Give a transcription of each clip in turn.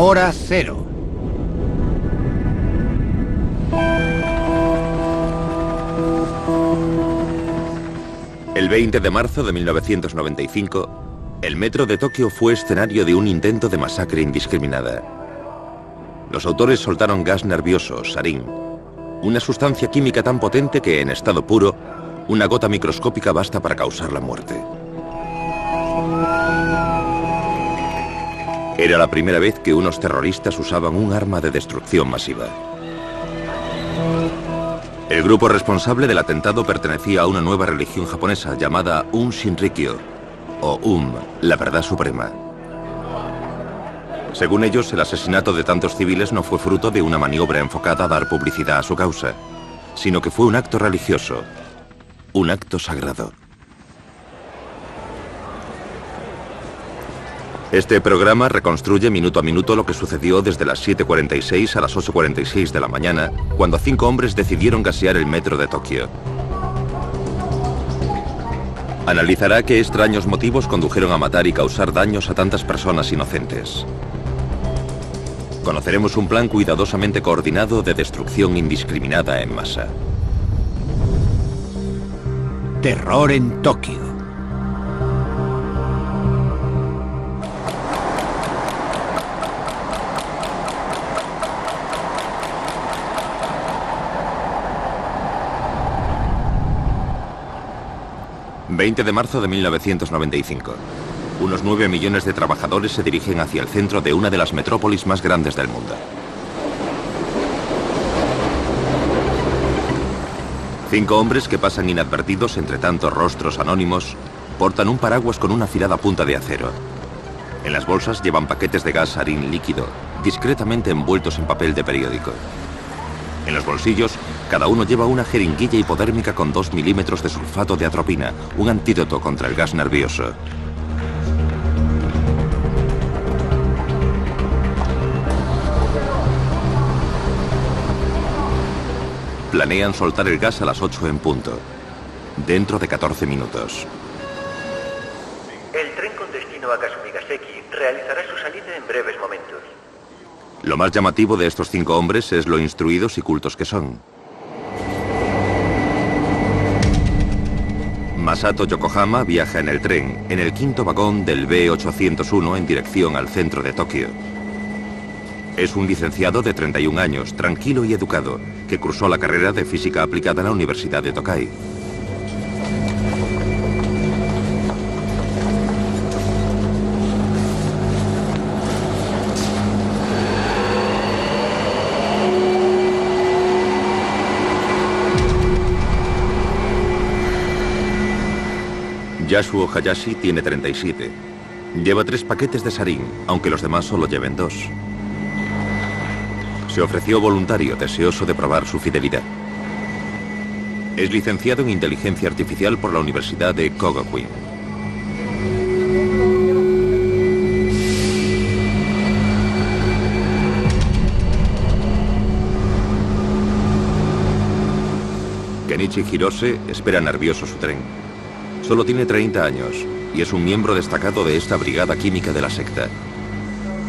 Hora cero. El 20 de marzo de 1995, el metro de Tokio fue escenario de un intento de masacre indiscriminada. Los autores soltaron gas nervioso, sarín, una sustancia química tan potente que, en estado puro, una gota microscópica basta para causar la muerte. Era la primera vez que unos terroristas usaban un arma de destrucción masiva. El grupo responsable del atentado pertenecía a una nueva religión japonesa llamada Un Shinrikyo, o la verdad suprema. Según ellos, el asesinato de tantos civiles no fue fruto de una maniobra enfocada a dar publicidad a su causa, sino que fue un acto religioso, un acto sagrado. Este programa reconstruye minuto a minuto lo que sucedió desde las 7:46 a las 8:46 de la mañana, cuando 5 hombres decidieron gasear el metro de Tokio. Analizará qué extraños motivos condujeron a matar y causar daños a tantas personas inocentes. Conoceremos un plan cuidadosamente coordinado de destrucción indiscriminada en masa. Terror en Tokio. ...20 de marzo de 1995. Unos 9 millones de trabajadores se dirigen hacia el centro de una de las metrópolis más grandes del mundo. 5 hombres que pasan inadvertidos entre tantos rostros anónimos portan un paraguas con una afilada punta de acero. En las bolsas llevan paquetes de gas sarín líquido, discretamente envueltos en papel de periódico. En los bolsillos, cada uno lleva una jeringuilla hipodérmica con 2 milímetros de sulfato de atropina, un antídoto contra el gas nervioso. Planean soltar el gas a las 8 en punto, dentro de 14 minutos. El tren con destino a Kasumigaseki realizará su salida en breves momentos. Lo más llamativo de estos 5 hombres es lo instruidos y cultos que son. Masato Yokohama viaja en el tren, en el 5.º vagón del B801 en dirección al centro de Tokio. Es un licenciado de 31 años, tranquilo y educado, que cursó la carrera de física aplicada en la Universidad de Tokai. Yasuo Hayashi tiene 37. Lleva 3 paquetes de sarín, aunque los demás solo lleven 2. Se ofreció voluntario, deseoso de probar su fidelidad. Es licenciado en Inteligencia Artificial por la Universidad de Kogakuin. Kenichi Hirose espera nervioso su tren. Solo tiene 30 años y es un miembro destacado de esta brigada química de la secta.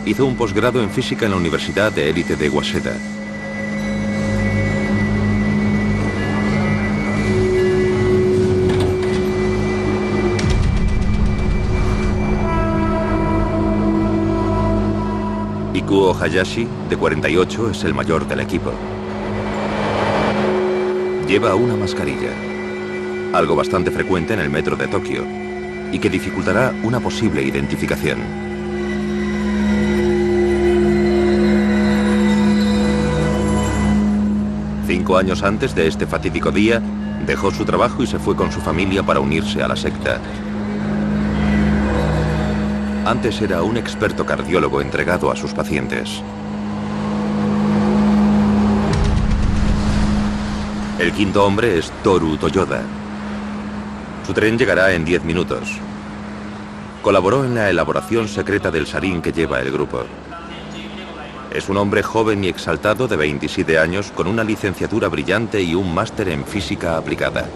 Hizo un posgrado en física en la Universidad de Élite de Waseda. Ikuo Hayashi, de 48, es el mayor del equipo. Lleva una mascarilla, algo bastante frecuente en el metro de Tokio, y que dificultará una posible identificación. Cinco años antes de este fatídico día, dejó su trabajo y se fue con su familia para unirse a la secta. Antes era un experto cardiólogo entregado a sus pacientes. El 5.º hombre es Toru Toyoda. Su tren llegará en 10 minutos. Colaboró en la elaboración secreta del sarín que lleva el grupo. Es un hombre joven y exaltado de 27 años con una licenciatura brillante y un máster en física aplicada.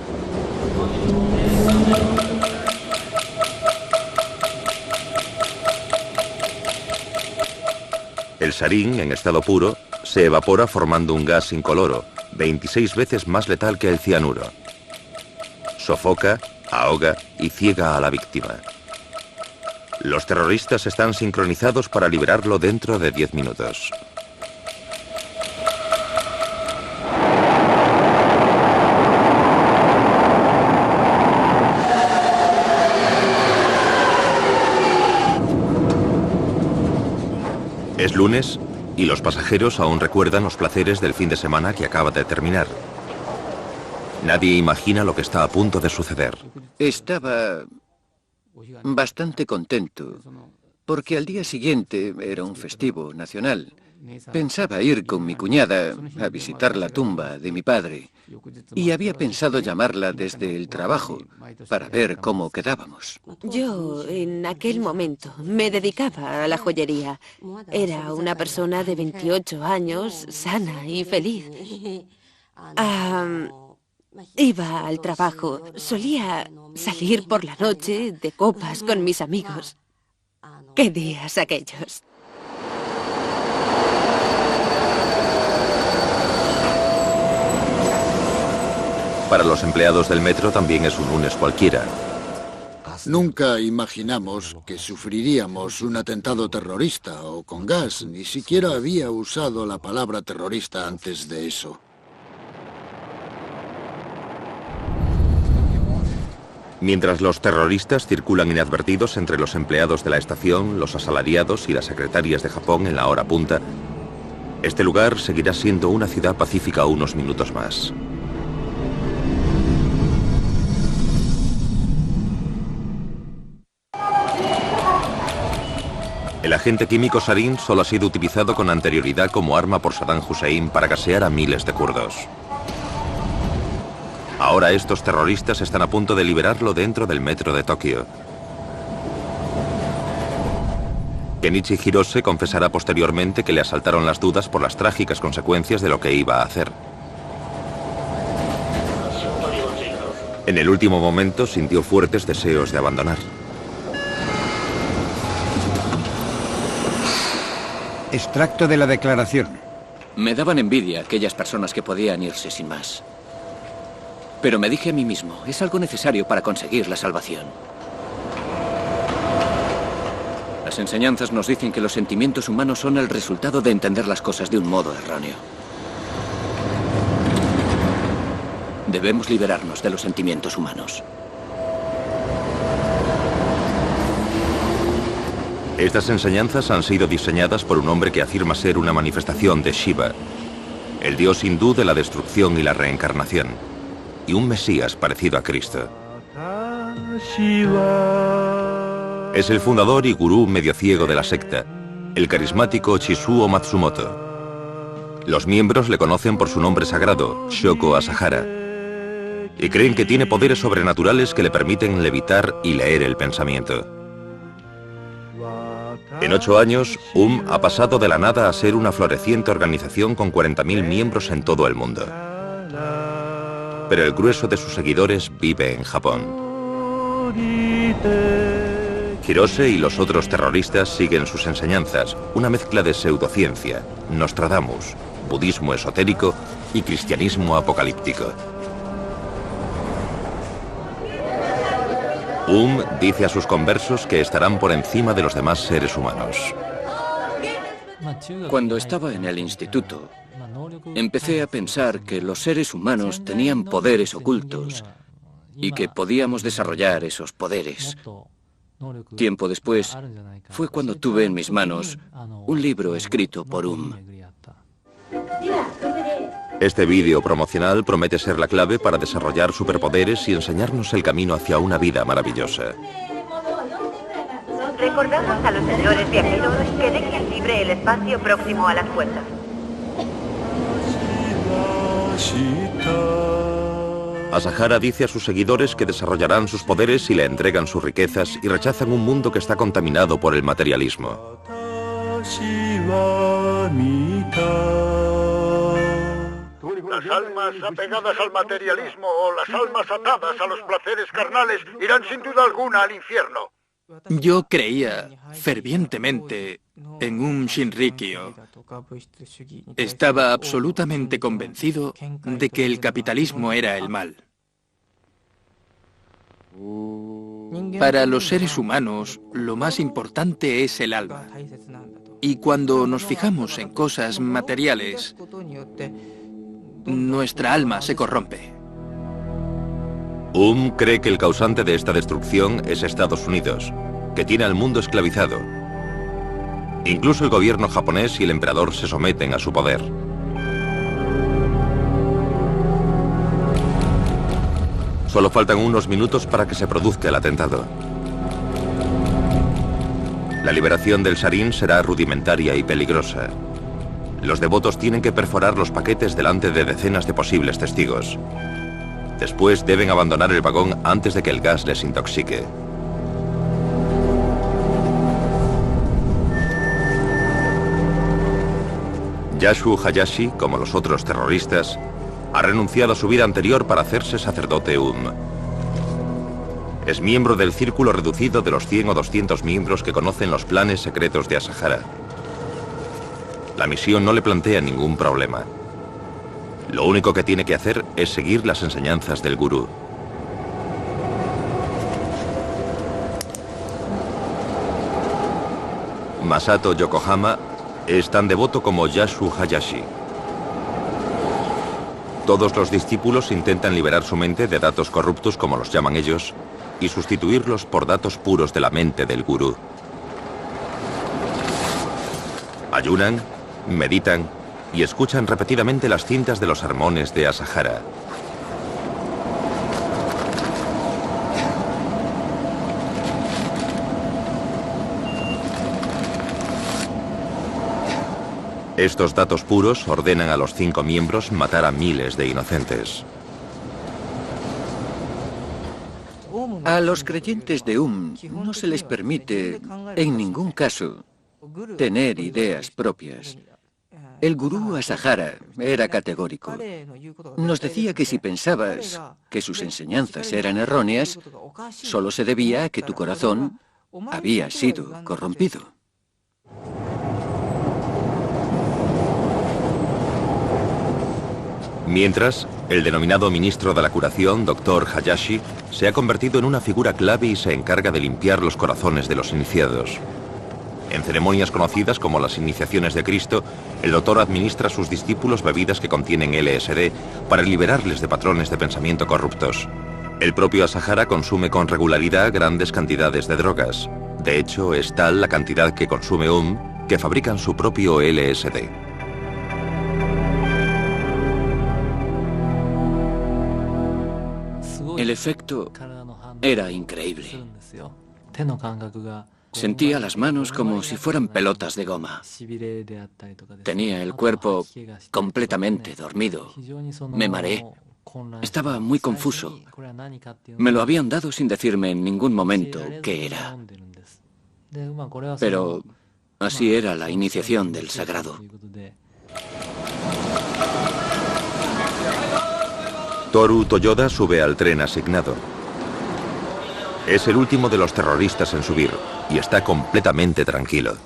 El sarín, en estado puro, se evapora formando un gas incoloro, 26 veces más letal que el cianuro. Sofoca, ahoga y ciega a la víctima. Los terroristas están sincronizados para liberarlo dentro de 10 minutos. Es lunes y los pasajeros aún recuerdan los placeres del fin de semana que acaba de terminar. Nadie imagina lo que está a punto de suceder. Estaba bastante contento, porque al día siguiente era un festivo nacional. Pensaba ir con mi cuñada a visitar la tumba de mi padre y había pensado llamarla desde el trabajo para ver cómo quedábamos. Yo, en aquel momento, me dedicaba a la joyería. Era una persona de 28 años, sana y feliz. Iba al trabajo. Solía salir por la noche de copas con mis amigos. ¡Qué días aquellos! Para los empleados del metro también es un lunes cualquiera. Nunca imaginamos que sufriríamos un atentado terrorista o con gas. Ni siquiera había usado la palabra terrorista antes de eso. Mientras los terroristas circulan inadvertidos entre los empleados de la estación, los asalariados y las secretarias de Japón en la hora punta, este lugar seguirá siendo una ciudad pacífica unos minutos más. El agente químico sarín solo ha sido utilizado con anterioridad como arma por Saddam Hussein para gasear a miles de kurdos. Ahora estos terroristas están a punto de liberarlo dentro del metro de Tokio. Kenichi Hirose confesará posteriormente que le asaltaron las dudas por las trágicas consecuencias de lo que iba a hacer. En el último momento sintió fuertes deseos de abandonar. Extracto de la declaración. Me daban envidia aquellas personas que podían irse sin más. Pero me dije a mí mismo, es algo necesario para conseguir la salvación. Las enseñanzas nos dicen que los sentimientos humanos son el resultado de entender las cosas de un modo erróneo. Debemos liberarnos de los sentimientos humanos. Estas enseñanzas han sido diseñadas por un hombre que afirma ser una manifestación de Shiva, el dios hindú de la destrucción y la reencarnación, y un mesías parecido a Cristo. Es el fundador y gurú medio ciego de la secta, el carismático Chisuo Matsumoto. Los miembros le conocen por su nombre sagrado, Shoko Asahara, y creen que tiene poderes sobrenaturales que le permiten levitar y leer el pensamiento. En 8 años, ha pasado de la nada a ser una floreciente organización con 40.000 miembros en todo el mundo. Pero el grueso de sus seguidores vive en Japón. Hirose y los otros terroristas siguen sus enseñanzas, una mezcla de pseudociencia, Nostradamus, budismo esotérico y cristianismo apocalíptico. Dice a sus conversos que estarán por encima de los demás seres humanos. Cuando estaba en el instituto, empecé a pensar que los seres humanos tenían poderes ocultos y que podíamos desarrollar esos poderes. Tiempo después, fue cuando tuve en mis manos un libro escrito por Este vídeo promocional promete ser la clave para desarrollar superpoderes y enseñarnos el camino hacia una vida maravillosa. Recordamos a los señores viajeros que dejen libre el espacio próximo a las puertas. Asahara dice a sus seguidores que desarrollarán sus poderes si le entregan sus riquezas y rechazan un mundo que está contaminado por el materialismo. Las almas apegadas al materialismo o las almas atadas a los placeres carnales irán sin duda alguna al infierno. Yo creía fervientemente en un Shinrikyo. Estaba absolutamente convencido de que el capitalismo era el mal. Para los seres humanos, lo más importante es el alma. Y cuando nos fijamos en cosas materiales, nuestra alma se corrompe. Cree que el causante de esta destrucción es Estados Unidos, que tiene al mundo esclavizado. Incluso el gobierno japonés y el emperador se someten a su poder. Solo faltan unos minutos para que se produzca el atentado. La liberación del sarín será rudimentaria y peligrosa. Los devotos tienen que perforar los paquetes delante de decenas de posibles testigos. Después deben abandonar el vagón antes de que el gas les intoxique. Yasuo Hayashi, como los otros terroristas, ha renunciado a su vida anterior para hacerse sacerdote Es miembro del círculo reducido de los 100 o 200 miembros que conocen los planes secretos de Asahara. La misión no le plantea ningún problema. Lo único que tiene que hacer es seguir las enseñanzas del gurú. Masato Yokohama es tan devoto como Yasuo Hayashi. Todos los discípulos intentan liberar su mente de datos corruptos, como los llaman ellos, y sustituirlos por datos puros de la mente del gurú. Ayunan, meditan y escuchan repetidamente las cintas de los sermones de Asahara. Estos datos puros ordenan a los 5 miembros matar a miles de inocentes. A los creyentes de no se les permite, en ningún caso, tener ideas propias. El gurú Asahara era categórico. Nos decía que si pensabas que sus enseñanzas eran erróneas, solo se debía a que tu corazón había sido corrompido. Mientras, el denominado ministro de la curación, Dr. Hayashi, se ha convertido en una figura clave y se encarga de limpiar los corazones de los iniciados. En ceremonias conocidas como las iniciaciones de Cristo, el doctor administra a sus discípulos bebidas que contienen LSD para liberarles de patrones de pensamiento corruptos. El propio Asahara consume con regularidad grandes cantidades de drogas. De hecho, es tal la cantidad que consume que fabrican su propio LSD. El efecto era increíble. Sentía las manos como si fueran pelotas de goma. Tenía el cuerpo completamente dormido. Me mareé. Estaba muy confuso. Me lo habían dado sin decirme en ningún momento qué era. Pero así era la iniciación del sagrado. Toru Toyoda sube al tren asignado. Es el último de los terroristas en subir y está completamente tranquilo.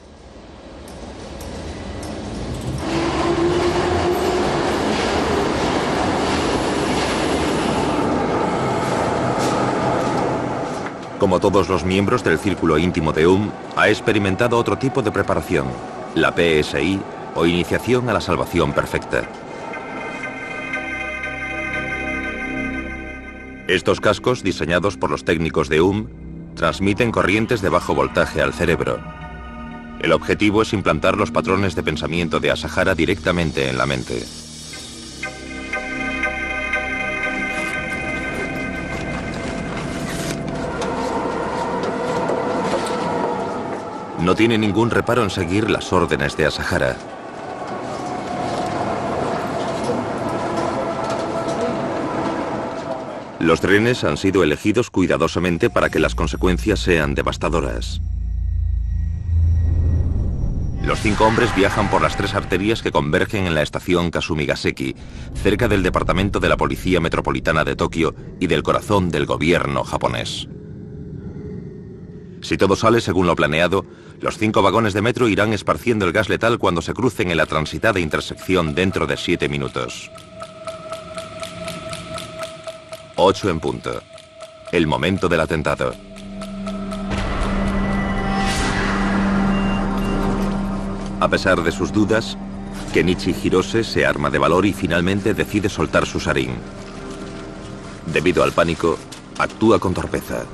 Como todos los miembros del círculo íntimo de ha experimentado otro tipo de preparación, la PSI o iniciación a la salvación perfecta. Estos cascos, diseñados por los técnicos de transmiten corrientes de bajo voltaje al cerebro. El objetivo es implantar los patrones de pensamiento de Asahara directamente en la mente. No tiene ningún reparo en seguir las órdenes de Asahara. Los trenes han sido elegidos cuidadosamente para que las consecuencias sean devastadoras. Los 5 hombres viajan por las 3 arterias que convergen en la estación Kasumigaseki, cerca del departamento de la Policía Metropolitana de Tokio y del corazón del gobierno japonés. Si todo sale según lo planeado, los 5 vagones de metro irán esparciendo el gas letal cuando se crucen en la transitada intersección dentro de 7 minutos. 8 en punto. El momento del atentado. A pesar de sus dudas, Kenichi Hirose se arma de valor y finalmente decide soltar su sarín. Debido al pánico, actúa con torpeza.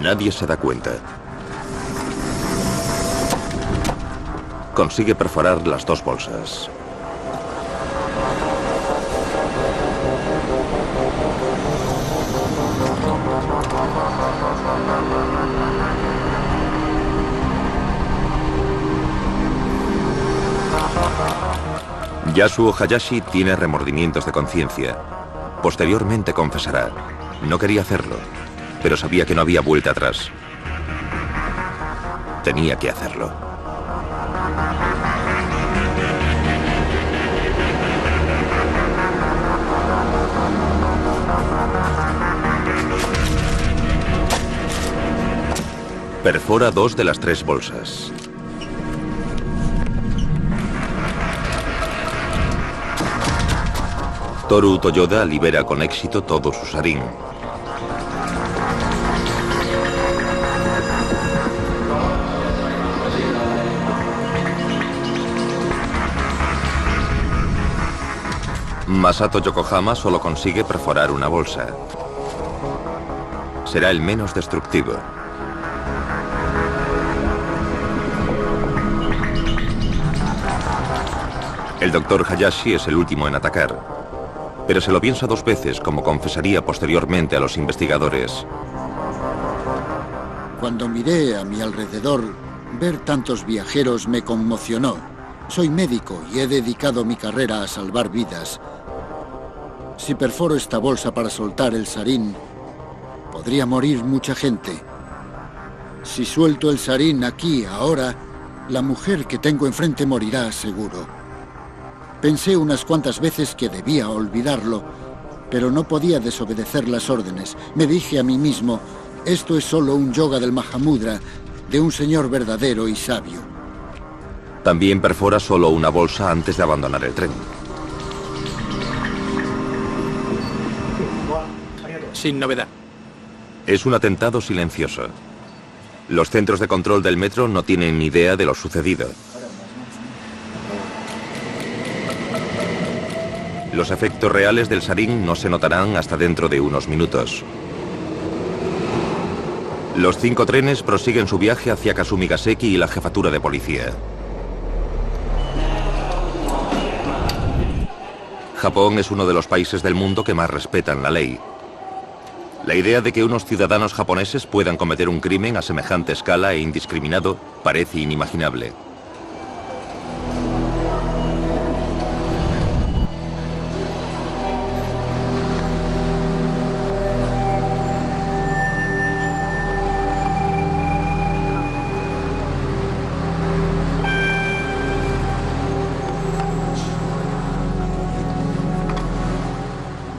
Nadie se da cuenta. Consigue perforar las 2 bolsas. Yasuo Hayashi tiene remordimientos de conciencia. Posteriormente confesará. No quería hacerlo, pero sabía que no había vuelta atrás. Tenía que hacerlo. Perfora 2 de las 3 bolsas. Toru Toyoda libera con éxito todo su sarín. Masato Yokohama solo consigue perforar una bolsa. Será el menos destructivo. El Dr. Hayashi es el último en atacar, pero se lo piensa 2 veces, como confesaría posteriormente a los investigadores. Cuando miré a mi alrededor, ver tantos viajeros me conmocionó. Soy médico y he dedicado mi carrera a salvar vidas. Si perforo esta bolsa para soltar el sarín, podría morir mucha gente. Si suelto el sarín aquí, ahora, la mujer que tengo enfrente morirá seguro. Pensé unas cuantas veces que debía olvidarlo, pero no podía desobedecer las órdenes. Me dije a mí mismo, esto es solo un yoga del Mahamudra, de un señor verdadero y sabio. También perfora solo una bolsa antes de abandonar el tren. Sin novedad. Es un atentado silencioso. Los centros de control del metro no tienen ni idea de lo sucedido. Los efectos reales del sarín no se notarán hasta dentro de unos minutos. Los 5 trenes prosiguen su viaje hacia Kasumigaseki y la jefatura de policía. Japón es uno de los países del mundo que más respetan la ley. La idea de que unos ciudadanos japoneses puedan cometer un crimen a semejante escala e indiscriminado parece inimaginable.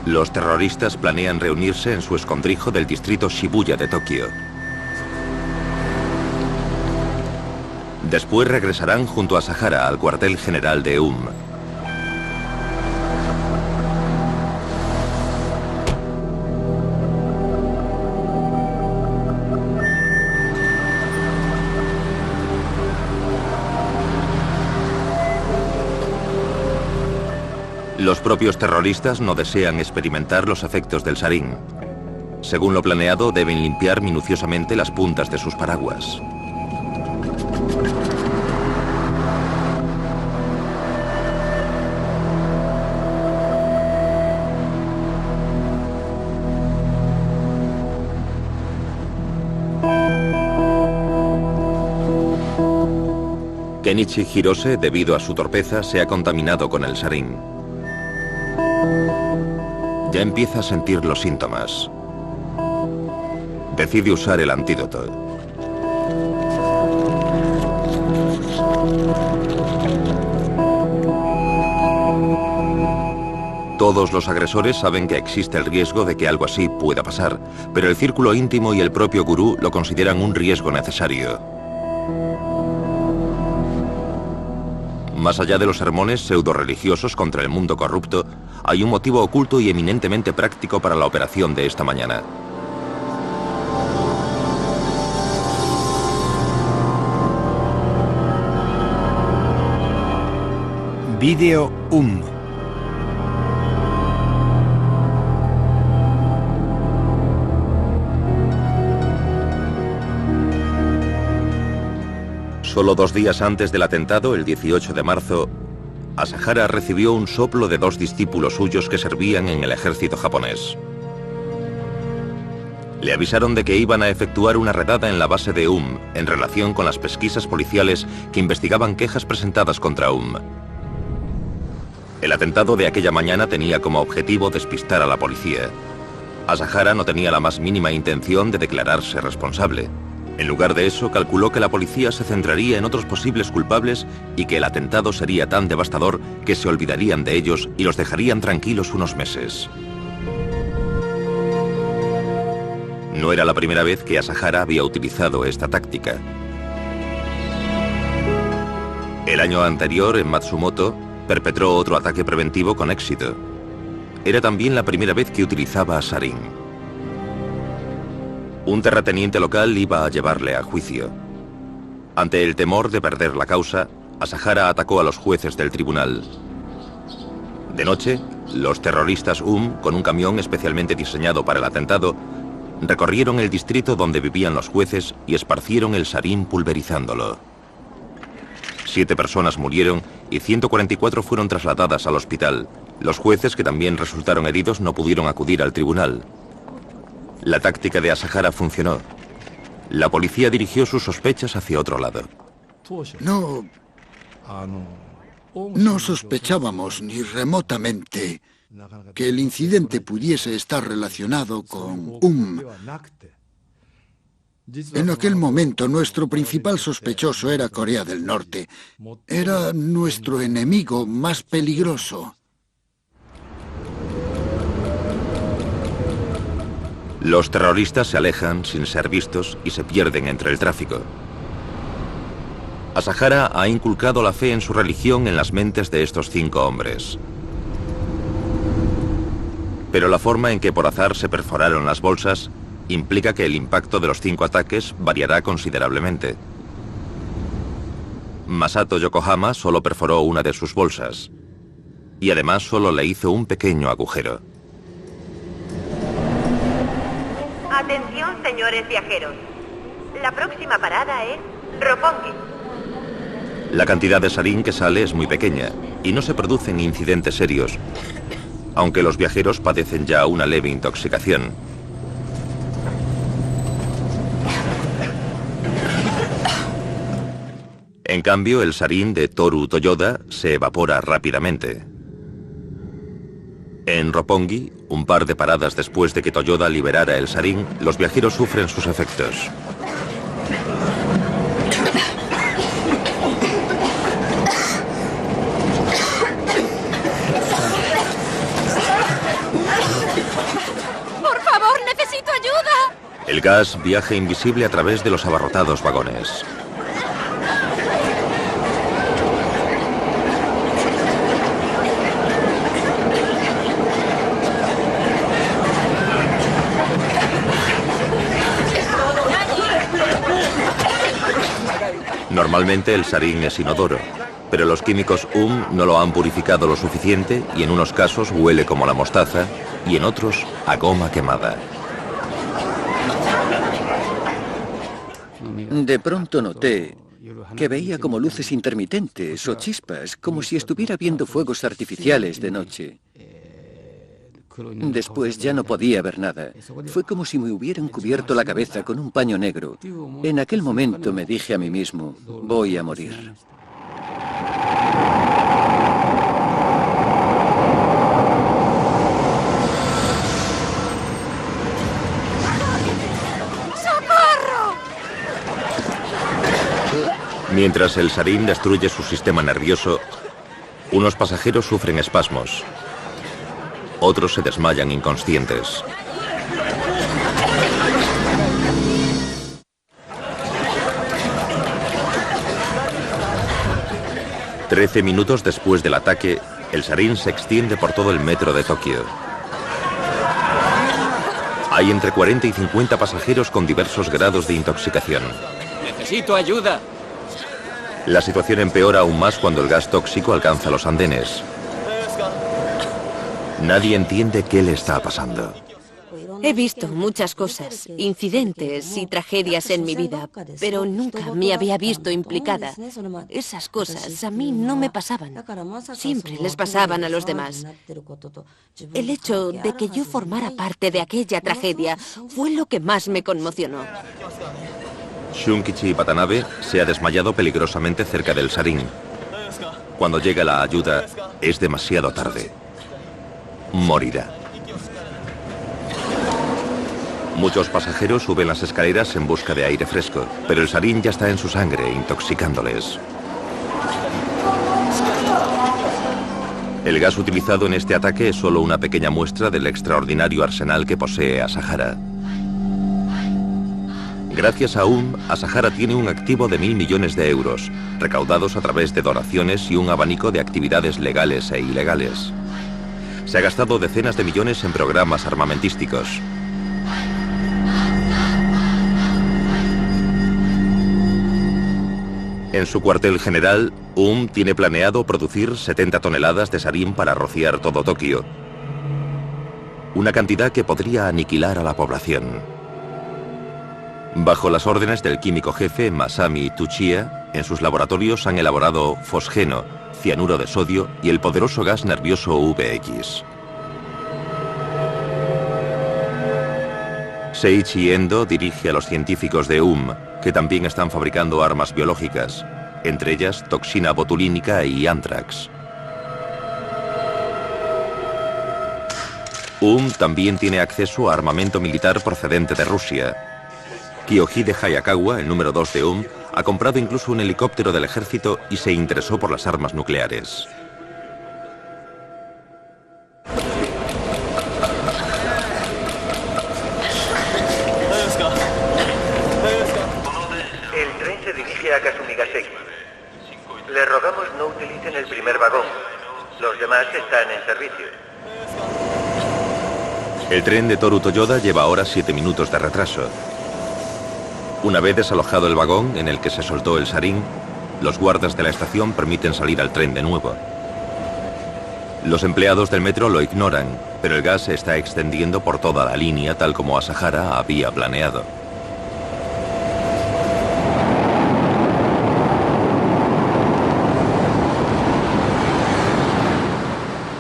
Los terroristas planean reunirse en su escondrijo del distrito Shibuya de Tokio. Después regresarán junto a Sahara al cuartel general de Eum. Los propios terroristas no desean experimentar los efectos del sarín. Según lo planeado, deben limpiar minuciosamente las puntas de sus paraguas. Kenichi Hirose, debido a su torpeza, se ha contaminado con el sarín. Ya empieza a sentir los síntomas. Decide usar el antídoto. Todos los agresores saben que existe el riesgo de que algo así pueda pasar, pero el círculo íntimo y el propio gurú lo consideran un riesgo necesario. Más allá de los sermones pseudo-religiosos contra el mundo corrupto, hay un motivo oculto y eminentemente práctico para la operación de esta mañana. Vídeo Solo 2 días antes del atentado, el 18 de marzo, Asahara recibió un soplo de 2 discípulos suyos que servían en el ejército japonés. Le avisaron de que iban a efectuar una redada en la base de en relación con las pesquisas policiales que investigaban quejas presentadas contra El atentado de aquella mañana tenía como objetivo despistar a la policía. Asahara no tenía la más mínima intención de declararse responsable. En lugar de eso, calculó que la policía se centraría en otros posibles culpables y que el atentado sería tan devastador que se olvidarían de ellos y los dejarían tranquilos unos meses. No era la primera vez que Asahara había utilizado esta táctica. El año anterior, en Matsumoto, perpetró otro ataque preventivo con éxito. Era también la primera vez que utilizaba sarín. Un terrateniente local iba a llevarle a juicio. Ante el temor de perder la causa, Asahara atacó a los jueces del tribunal. De noche, los terroristas con un camión especialmente diseñado para el atentado, recorrieron el distrito donde vivían los jueces y esparcieron el sarín pulverizándolo. 7 personas murieron y 144 fueron trasladadas al hospital. Los jueces, que también resultaron heridos, no pudieron acudir al tribunal. La táctica de Asahara funcionó. La policía dirigió sus sospechas hacia otro lado. No sospechábamos ni remotamente que el incidente pudiese estar relacionado con En aquel momento, nuestro principal sospechoso era Corea del Norte. Era nuestro enemigo más peligroso. Los terroristas se alejan sin ser vistos y se pierden entre el tráfico. Asahara ha inculcado la fe en su religión en las mentes de estos 5 hombres. Pero la forma en que por azar se perforaron las bolsas implica que el impacto de los 5 ataques variará considerablemente. Masato Yokohama solo perforó una de sus bolsas y además solo le hizo un pequeño agujero. Atención, señores viajeros. La próxima parada es Roppongi. La cantidad de sarín que sale es muy pequeña y no se producen incidentes serios, aunque los viajeros padecen ya una leve intoxicación. En cambio, el sarín de Toru Toyoda se evapora rápidamente. En Roppongi, un par de paradas después de que Toyoda liberara el sarín, los viajeros sufren sus efectos. ¡Por favor, necesito ayuda! El gas viaja invisible a través de los abarrotados vagones. Normalmente el sarín es inodoro, pero los químicos no lo han purificado lo suficiente y en unos casos huele como la mostaza y en otros a goma quemada. De pronto noté que veía como luces intermitentes o chispas, como si estuviera viendo fuegos artificiales de noche. Después ya no podía ver nada. Fue como si me hubieran cubierto la cabeza con un paño negro. En aquel momento me dije a mí mismo, voy a morir. ¡Socorro! Mientras el sarín destruye su sistema nervioso, unos pasajeros sufren espasmos. Otros se desmayan inconscientes. Trece minutos después del ataque, el sarín se extiende por todo el metro de Tokio. Hay entre 40 y 50 pasajeros con diversos grados de intoxicación. ¡Necesito ayuda! La situación empeora aún más cuando el gas tóxico alcanza los andenes. Nadie entiende qué le está pasando. He visto muchas cosas, incidentes y tragedias en mi vida, pero nunca me había visto implicada. Esas cosas a mí no me pasaban. Siempre les pasaban a los demás. El hecho de que yo formara parte de aquella tragedia fue lo que más me conmocionó. Shunkichi Watanabe se ha desmayado peligrosamente cerca del sarín. Cuando llega la ayuda, es demasiado tarde. Morirá. Muchos pasajeros suben las escaleras en busca de aire fresco, pero el sarín ya está en su sangre, intoxicándoles. El gas utilizado en este ataque es solo una pequeña muestra del extraordinario arsenal que posee Asahara. Gracias a Asahara tiene un activo de 1.000 millones de euros, recaudados a través de donaciones y un abanico de actividades legales e ilegales. Se ha gastado decenas de millones en programas armamentísticos. En su cuartel general, tiene planeado producir 70 toneladas de sarín para rociar todo Tokio. Una cantidad que podría aniquilar a la población. Bajo las órdenes del químico jefe Masami Tsuchiya, en sus laboratorios han elaborado fosgeno, cianuro de sodio y el poderoso gas nervioso VX. Seiichi Endo dirige a los científicos de que también están fabricando armas biológicas, entre ellas toxina botulínica y anthrax. También tiene acceso a armamento militar procedente de Rusia. Kiyohide Hayakawa, el número 2 de ha comprado incluso un helicóptero del ejército y se interesó por las armas nucleares. El tren se dirige a Kasumigaseki. Le rogamos no utilicen el primer vagón. Los demás están en servicio. El tren de Toru Toyoda lleva ahora 7 minutos de retraso. Una vez desalojado el vagón en el que se soltó el sarín, los guardas de la estación permiten salir al tren de nuevo. Los empleados del metro lo ignoran, pero el gas se está extendiendo por toda la línea tal como Asahara había planeado.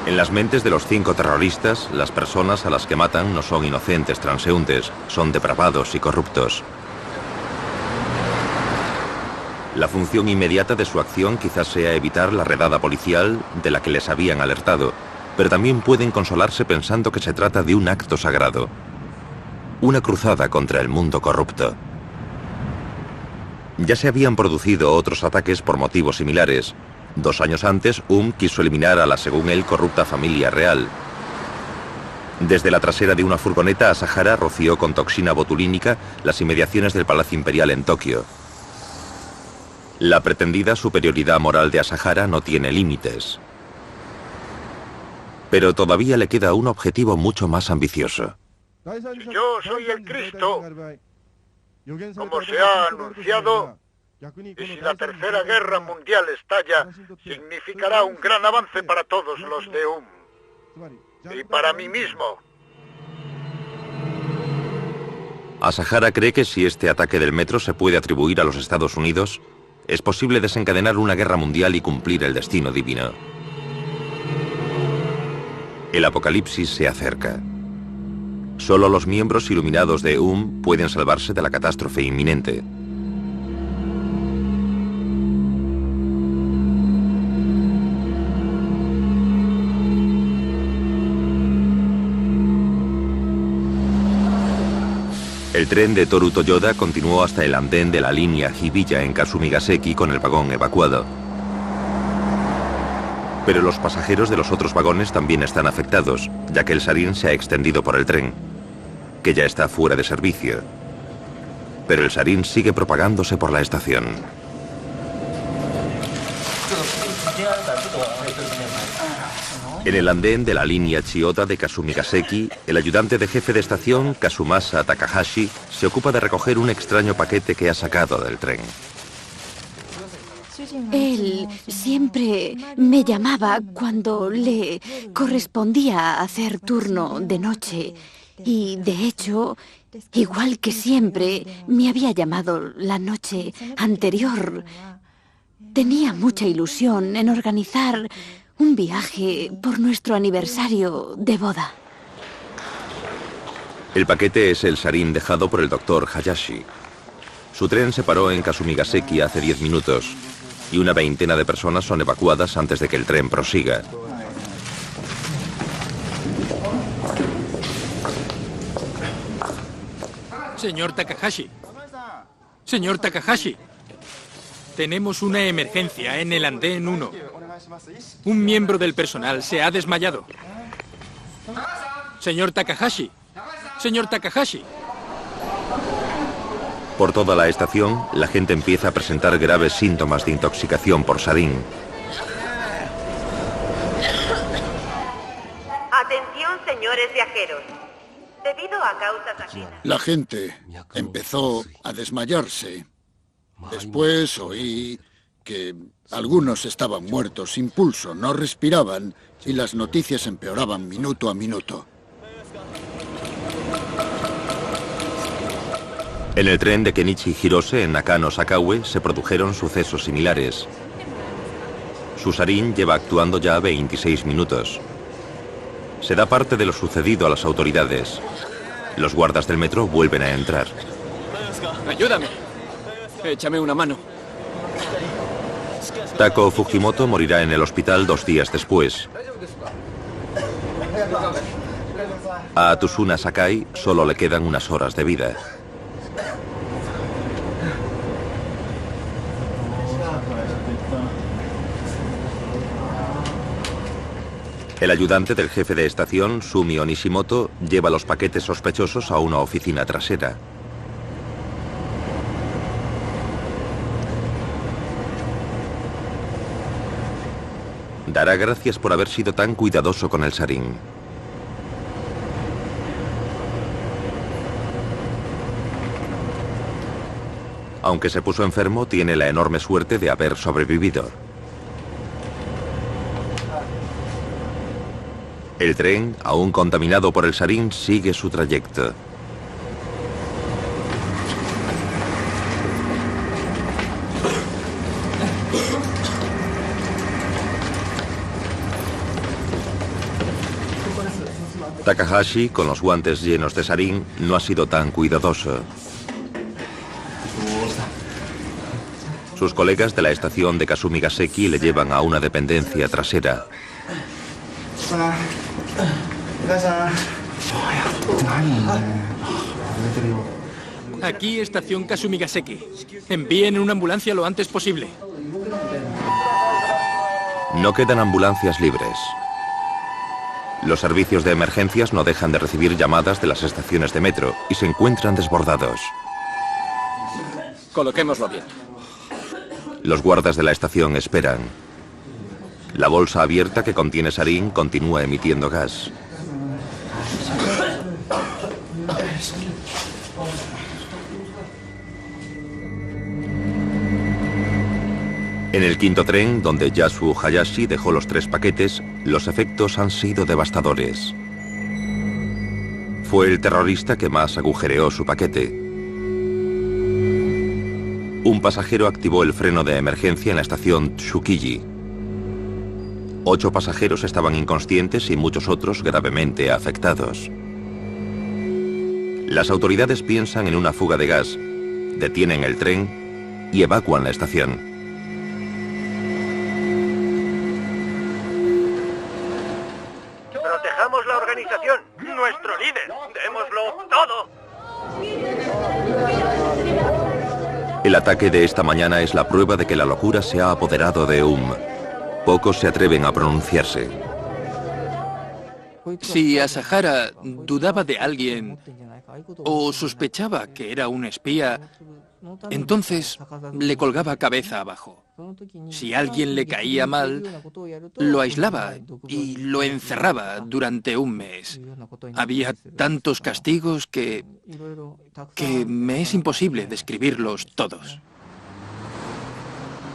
En las mentes de los 5 terroristas, las personas a las que matan no son inocentes transeúntes, son depravados y corruptos. La función inmediata de su acción quizás sea evitar la redada policial de la que les habían alertado, pero también pueden consolarse pensando que se trata de un acto sagrado. Una cruzada contra el mundo corrupto. Ya se habían producido otros ataques por motivos similares. 2 años antes, quiso eliminar a la, según él, corrupta familia real. Desde la trasera de una furgoneta, Asahara roció con toxina botulínica las inmediaciones del Palacio Imperial en Tokio. La pretendida superioridad moral de Asahara no tiene límites. Pero todavía le queda un objetivo mucho más ambicioso. Yo soy el Cristo, como se ha anunciado, y si la Tercera Guerra Mundial estalla, significará un gran avance para todos los de y para mí mismo. Asahara cree que si este ataque del metro se puede atribuir a los Estados Unidos, es posible desencadenar una guerra mundial y cumplir el destino divino. El apocalipsis se acerca. Solo los miembros iluminados de pueden salvarse de la catástrofe inminente. El tren de Toru Toyoda continuó hasta el andén de la línea Hibiya en Kasumigaseki con el vagón evacuado. Pero los pasajeros de los otros vagones también están afectados, ya que el sarín se ha extendido por el tren, que ya está fuera de servicio. Pero el sarín sigue propagándose por la estación. En el andén de la línea Chiyoda de Kasumigaseki, el ayudante de jefe de estación, Kazumasa Takahashi, se ocupa de recoger un extraño paquete que ha sacado del tren. Él siempre me llamaba cuando le correspondía hacer turno de noche. Y, de hecho, igual que siempre, me había llamado la noche anterior. Tenía mucha ilusión en organizar un viaje por nuestro aniversario de boda. El paquete es el sarín dejado por el doctor Hayashi. Su tren se paró en Kasumigaseki hace 10 minutos y una veintena de personas son evacuadas antes de que el tren prosiga. Señor Takahashi. Señor Takahashi. Tenemos una emergencia en el andén 1. Un miembro del personal se ha desmayado. Señor Takahashi. Señor Takahashi. Por toda la estación, la gente empieza a presentar graves síntomas de intoxicación por sarín. Atención, señores viajeros. Debido a causas ajenas... La gente empezó a desmayarse. Después oí que algunos estaban muertos sin pulso, no respiraban y las noticias empeoraban minuto a minuto. En el tren de Kenichi Hirose en Nakano Sakaue se produjeron sucesos similares. Su sarín lleva actuando ya 26 minutos. Se da parte de lo sucedido a las autoridades. Los guardas del metro vuelven a entrar. ¡Ayúdame! Échame una mano. Tako Fujimoto morirá en el hospital 2 días después. A Tsuna Sakai solo le quedan unas horas de vida. El ayudante del jefe de estación, Sumi Onishimoto, lleva los paquetes sospechosos a una oficina trasera. Dará gracias por haber sido tan cuidadoso con el sarín. Aunque se puso enfermo, tiene la enorme suerte de haber sobrevivido. El tren, aún contaminado por el sarín, sigue su trayecto. Takahashi, con los guantes llenos de sarín, no ha sido tan cuidadoso. Sus colegas de la estación de Kasumigaseki le llevan a una dependencia trasera. Aquí, estación Kasumigaseki. Envíen una ambulancia lo antes posible. No quedan ambulancias libres. Los servicios de emergencias no dejan de recibir llamadas de las estaciones de metro y se encuentran desbordados. Coloquémoslo bien. Los guardas de la estación esperan. La bolsa abierta que contiene sarín continúa emitiendo gas. En el quinto tren, donde Yasuo Hayashi dejó los 3 paquetes, los efectos han sido devastadores. Fue el terrorista que más agujereó su paquete. Un pasajero activó el freno de emergencia en la estación Tsukiji. 8 pasajeros estaban inconscientes y muchos otros gravemente afectados. Las autoridades piensan en una fuga de gas, detienen el tren y evacúan la estación. Protejamos la organización, nuestro líder. Démoslo todo. El ataque de esta mañana es la prueba de que la locura se ha apoderado de Pocos se atreven a pronunciarse. Si Asahara dudaba de alguien o sospechaba que era un espía, entonces le colgaba cabeza abajo. Si alguien le caía mal, lo aislaba y lo encerraba durante un mes. Había tantos castigos que me es imposible describirlos todos.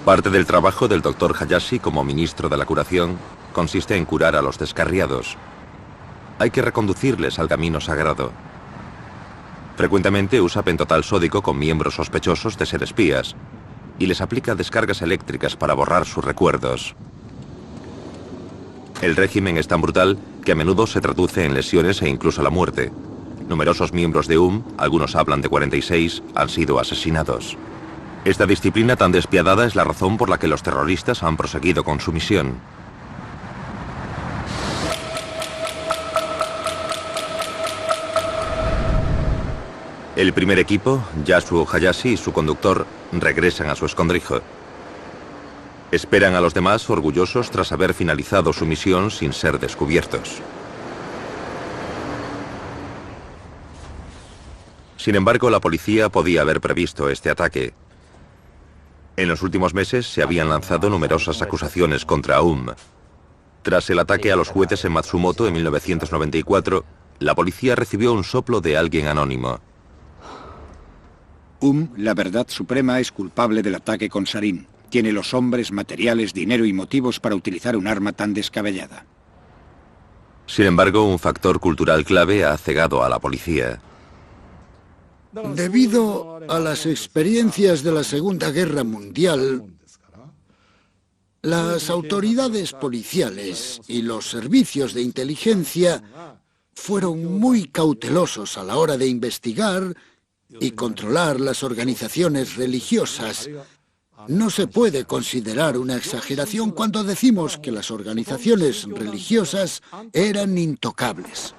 Parte del trabajo del Dr. Hayashi como ministro de la curación consiste en curar a los descarriados. Hay que reconducirles al camino sagrado. Frecuentemente usa pentotal sódico con miembros sospechosos de ser espías y les aplica descargas eléctricas para borrar sus recuerdos. El régimen es tan brutal que a menudo se traduce en lesiones e incluso la muerte. Numerosos miembros de algunos hablan de 46, han sido asesinados. Esta disciplina tan despiadada es la razón por la que los terroristas han proseguido con su misión. El primer equipo, Yasuo Hayashi y su conductor, regresan a su escondrijo. Esperan a los demás orgullosos tras haber finalizado su misión sin ser descubiertos. Sin embargo, la policía podía haber previsto este ataque. En los últimos meses se habían lanzado numerosas acusaciones contra Tras el ataque a los jueces en Matsumoto en 1994, la policía recibió un soplo de alguien anónimo. La verdad suprema, es culpable del ataque con sarín. Tiene los hombres, materiales, dinero y motivos para utilizar un arma tan descabellada. Sin embargo, un factor cultural clave ha cegado a la policía. Debido a las experiencias de la Segunda Guerra Mundial, las autoridades policiales y los servicios de inteligencia fueron muy cautelosos a la hora de investigar y controlar las organizaciones religiosas. No se puede considerar una exageración cuando decimos que las organizaciones religiosas eran intocables.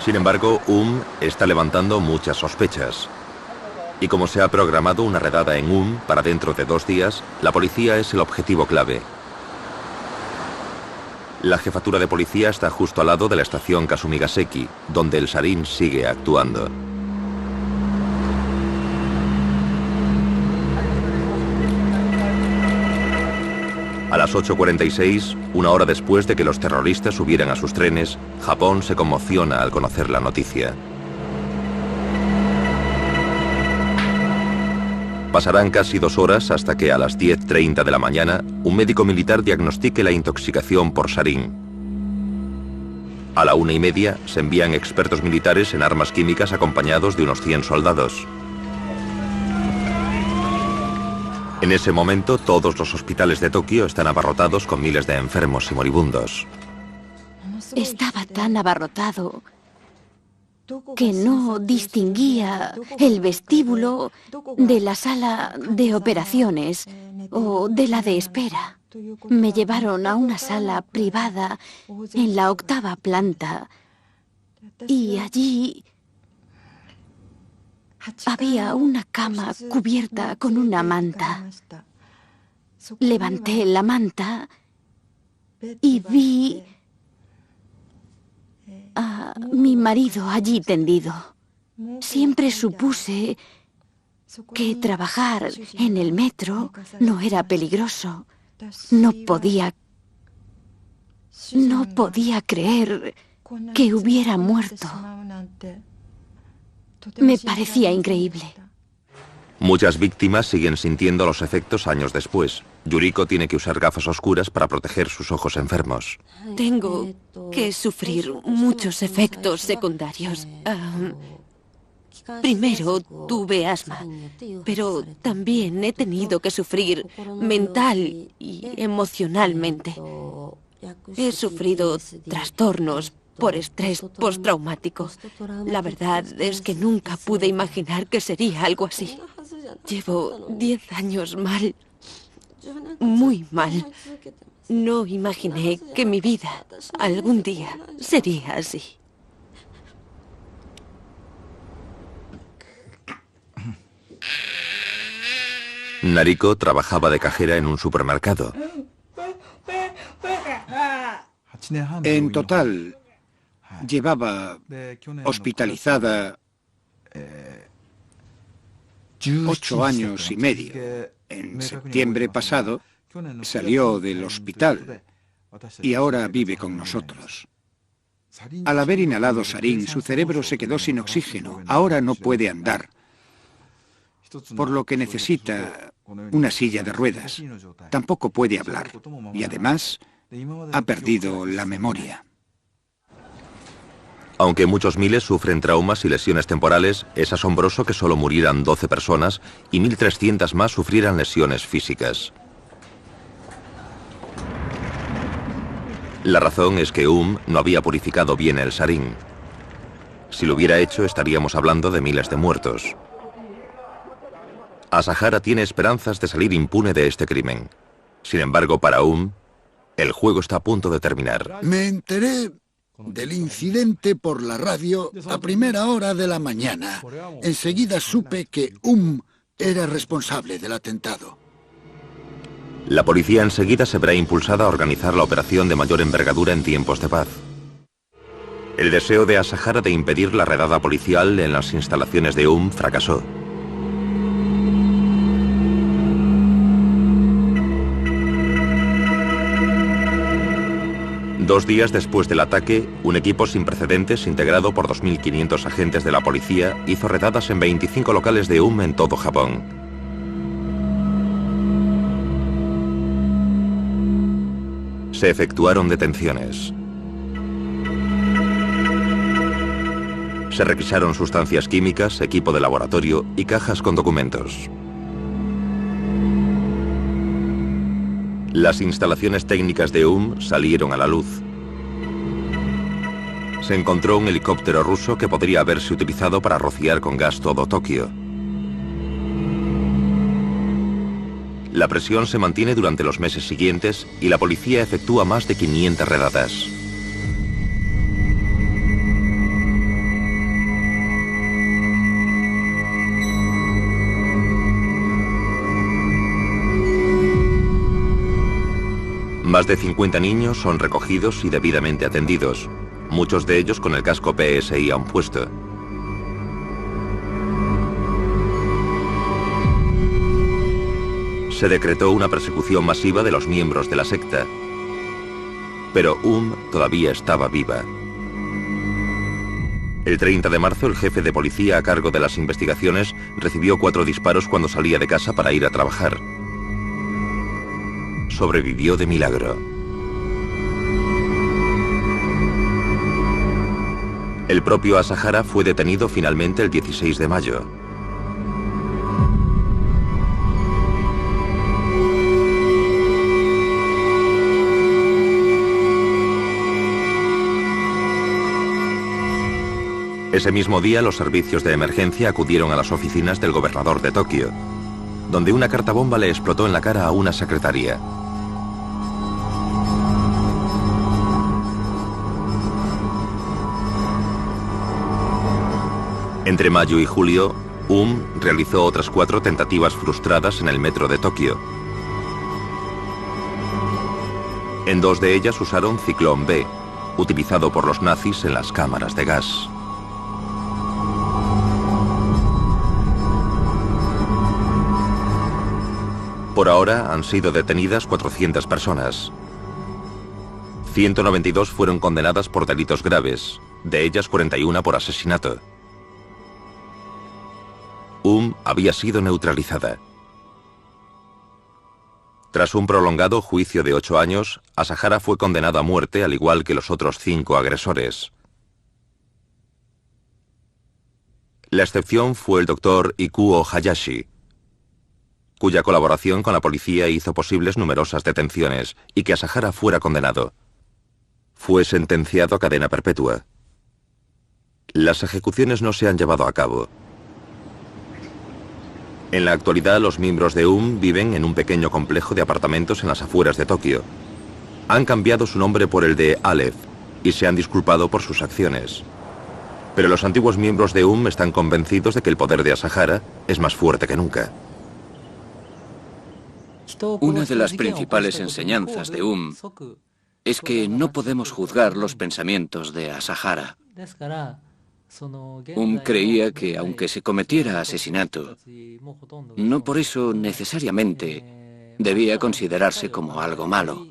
Sin embargo, está levantando muchas sospechas. Y como se ha programado una redada en para dentro de 2 días, la policía es el objetivo clave. La jefatura de policía está justo al lado de la estación Kasumigaseki, donde el sarín sigue actuando. A las 8:46, una hora después de que los terroristas subieran a sus trenes, Japón se conmociona al conocer la noticia. Pasarán casi 2 horas hasta que a las 10:30 de la mañana un médico militar diagnostique la intoxicación por sarín. A la 1:30 se envían expertos militares en armas químicas acompañados de unos 100 soldados. En ese momento todos los hospitales de Tokio están abarrotados con miles de enfermos y moribundos. Estaba tan abarrotado que no distinguía el vestíbulo de la sala de operaciones o de la de espera. Me llevaron a una sala privada en la 8ª planta y allí había una cama cubierta con una manta. Levanté la manta y vi a mi marido allí tendido. Siempre supuse que trabajar en el metro no era peligroso. No podía creer que hubiera muerto. Me parecía increíble. Muchas víctimas siguen sintiendo los efectos años después. Yuriko tiene que usar gafas oscuras para proteger sus ojos enfermos. Tengo que sufrir muchos efectos secundarios. Primero tuve asma, pero también he tenido que sufrir mental y emocionalmente. He sufrido trastornos por estrés postraumático. La verdad es que nunca pude imaginar que sería algo así. Llevo 10 años mal, muy mal. No imaginé que mi vida algún día sería así. Nariko trabajaba de cajera en un supermercado. En total, llevaba hospitalizada 8 años y medio. En septiembre pasado salió del hospital y ahora vive con nosotros. Al haber inhalado sarín, su cerebro se quedó sin oxígeno. Ahora no puede andar, por lo que necesita una silla de ruedas. Tampoco puede hablar y además ha perdido la memoria. Aunque muchos miles sufren traumas y lesiones temporales, es asombroso que solo murieran 12 personas y 1.300 más sufrieran lesiones físicas. La razón es que no había purificado bien el sarín. Si lo hubiera hecho, estaríamos hablando de miles de muertos. Asahara tiene esperanzas de salir impune de este crimen. Sin embargo, para el juego está a punto de terminar. Me enteré del incidente por la radio a primera hora de la mañana. Enseguida supe que era responsable del atentado. La policía enseguida se verá impulsada a organizar la operación de mayor envergadura en tiempos de paz. El deseo de Asahara de impedir la redada policial en las instalaciones de fracasó. Dos días después del ataque, un equipo sin precedentes integrado por 2.500 agentes de la policía hizo redadas en 25 locales de en todo Japón. Se efectuaron detenciones. Se requisaron sustancias químicas, equipo de laboratorio y cajas con documentos. Las instalaciones técnicas de salieron a la luz. Se encontró un helicóptero ruso que podría haberse utilizado para rociar con gas todo Tokio. La presión se mantiene durante los meses siguientes y la policía efectúa más de 500 redadas. Más de 50 niños son recogidos y debidamente atendidos, muchos de ellos con el casco PSI aún puesto. Se decretó una persecución masiva de los miembros de la secta, pero todavía estaba viva. El 30 de marzo, el jefe de policía a cargo de las investigaciones recibió 4 disparos cuando salía de casa para ir a trabajar. Sobrevivió de milagro. El propio Asahara fue detenido finalmente el 16 de mayo. Ese mismo día, los servicios de emergencia acudieron a las oficinas del gobernador de Tokio, donde una carta bomba le explotó en la cara a una secretaria. Entre mayo y julio, realizó otras 4 tentativas frustradas en el metro de Tokio. En 2 de ellas usaron ciclón B, utilizado por los nazis en las cámaras de gas. Por ahora han sido detenidas 400 personas. 192 fueron condenadas por delitos graves, de ellas 41 por asesinato. Había sido neutralizada. Tras un prolongado juicio de 8 años, Asahara fue condenado a muerte al igual que los otros 5 agresores. La excepción fue el doctor Ikuo Hayashi, cuya colaboración con la policía hizo posibles numerosas detenciones y que Asahara fuera condenado. Fue sentenciado a cadena perpetua. Las ejecuciones no se han llevado a cabo. En la actualidad, los miembros de viven en un pequeño complejo de apartamentos en las afueras de Tokio. Han cambiado su nombre por el de Aleph y se han disculpado por sus acciones. Pero los antiguos miembros de están convencidos de que el poder de Asahara es más fuerte que nunca. Una de las principales enseñanzas de es que no podemos juzgar los pensamientos de Asahara. Creía que aunque se cometiera asesinato, no por eso necesariamente debía considerarse como algo malo.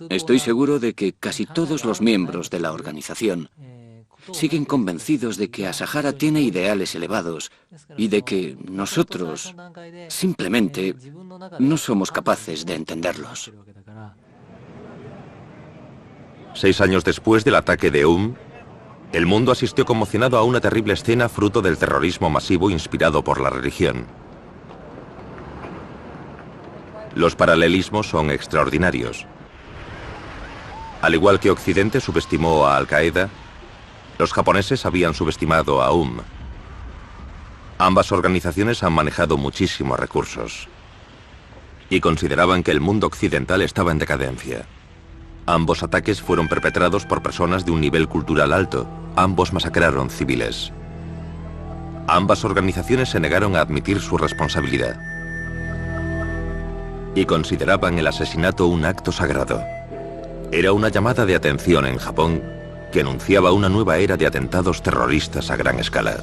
Estoy seguro de que casi todos los miembros de la organización siguen convencidos de que Asahara tiene ideales elevados y de que nosotros simplemente no somos capaces de entenderlos. 6 años después del ataque de el mundo asistió conmocionado a una terrible escena fruto del terrorismo masivo inspirado por la religión. Los paralelismos son extraordinarios. Al igual que Occidente subestimó a Al-Qaeda, los japoneses habían subestimado a Ambas organizaciones han manejado muchísimos recursos y consideraban que el mundo occidental estaba en decadencia. Ambos ataques fueron perpetrados por personas de un nivel cultural alto. Ambos masacraron civiles. Ambas organizaciones se negaron a admitir su responsabilidad y consideraban el asesinato un acto sagrado. Era una llamada de atención en Japón que anunciaba una nueva era de atentados terroristas a gran escala.